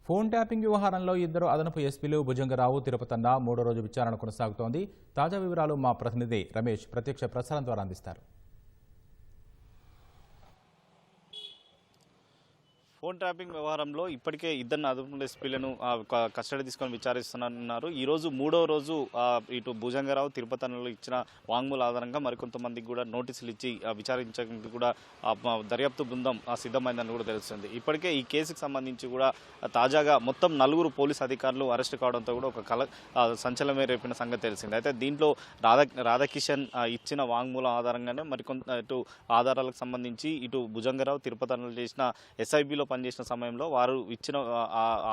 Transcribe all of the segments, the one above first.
Phone tapping వ్యవహారంలో ఇద్దరు అదనపు ఎస్పీలు భుజంగరావు, తిరుపతన్న మూడో రోజు విచారణ కొనసాగుతోంది. తాజా వివరాలు మా ప్రతినిధి రమేష్ ప్రత్యక్ష ప్రసారం ద్వారా అందిస్తారు. ఫోన్ ట్రాపింగ్ వ్యవహారంలో ఇప్పటికే ఇద్దరు అదనపు ఎస్పీలను కస్టడీ తీసుకొని విచారిస్తున్నారు. ఈరోజు మూడో రోజు ఇటు భుజంగరావు, తిరుపతన్నలు ఇచ్చిన వాంగ్మూల ఆధారంగా మరికొంతమందికి కూడా నోటీసులు ఇచ్చి విచారించడానికి కూడా దర్యాప్తు బృందం సిద్ధమైందని కూడా తెలుస్తుంది. ఇప్పటికే ఈ కేసుకు సంబంధించి కూడా తాజాగా మొత్తం 4 పోలీసు అధికారులు అరెస్ట్ కావడంతో కూడా ఒక సంచలనమే రేపిన సంగతి తెలిసింది. అయితే దీంట్లో రాధాకిషన్ ఇచ్చిన వాంగ్మూల ఆధారంగానే మరికొంత ఇటు ఆధారాలకు సంబంధించి ఇటు భుజంగరావు, తిరుపతన్నలు చేసిన ఎస్ఐబిలో పనిచేసిన సమయంలో వారు ఇచ్చిన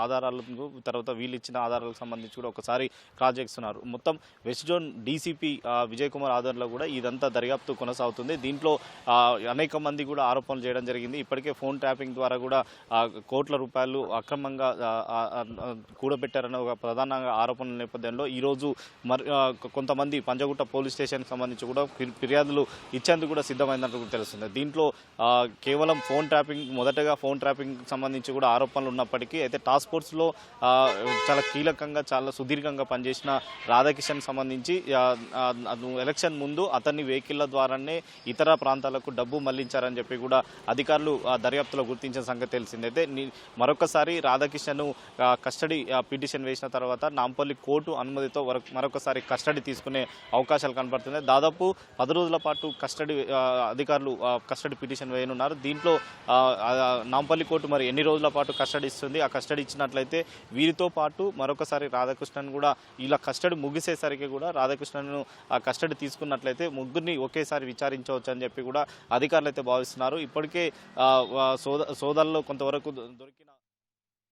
ఆధారాలకు తర్వాత వీళ్ళు ఇచ్చిన ఆధారాలకు సంబంధించి కూడా ఒకసారి క్రాస్ చేస్తున్నారు. మొత్తం west zone DCP Vijay Kumar ఆధారంలో కూడా ఇదంతా దర్యాప్తు కొనసాగుతుంది. దీంట్లో అనేక మంది కూడా ఆరోపణలు చేయడం జరిగింది. ఇప్పటికే ఫోన్ ట్యాపింగ్ ద్వారా కూడా కోట్ల రూపాయలు అక్రమంగా కూడబెట్టారన్న ఒక ప్రధాన ఆరోపణల నేపథ్యంలో ఈరోజు కొంతమంది పంజగుట్ట పోలీస్ స్టేషన్కి సంబంధించి కూడా ఫిర్యాదులు ఇచ్చేందుకు కూడా సిద్ధమైందంటూ కూడా తెలుస్తుంది. దీంట్లో కేవలం ఫోన్ ట్యాపింగ్ మొదటగా ఫోన్ ట్యాపింగ్ సంబంధించి కూడా ఆరోపణలు ఉన్నప్పటికీ అయితే టాస్క్ ఫోర్స్లో చాలా కీలకంగా చాలా సుదీర్ఘంగా పనిచేసిన రాధాకిషన్ సంబంధించి ఎలక్షన్ ముందు అతన్ని వెహికల్ల ద్వారానే ఇతర ప్రాంతాలకు డబ్బు మళ్లించారని చెప్పి కూడా అధికారులు దర్యాప్తులో గుర్తించిన సంగతి తెలిసింది. అయితే మరొకసారి రాధాకిషన్ కస్టడీ పిటిషన్ వేసిన తర్వాత నాంపల్లి కోర్టు అనుమతితో మరొకసారి కస్టడీ తీసుకునే అవకాశాలు కనపడుతున్నాయి. దాదాపు 10 రోజుల పాటు కస్టడీ అధికారులు కస్టడీ పిటిషన్ వేయనున్నారు. దీంట్లో నాంపల్లి కోర్టు మరి ఎన్ని రోజుల పాటు కస్టడీ ఇస్తుంది, ఆ కస్టడీ ఇచ్చినట్లయితే వీరితో పాటు మరొకసారి రాధాకృష్ణన్ కూడా ఇలా కస్టడీ ముగిసేసరికి కూడా రాధాకృష్ణన్ను కస్టడీ తీసుకున్నట్లయితే ముగ్గురిని ఒకేసారి విచారించవచ్చు అని చెప్పి కూడా అధికారులు అయితే భావిస్తున్నారు. ఇప్పటికే సోదాల్లో కొంతవరకు దొరికిన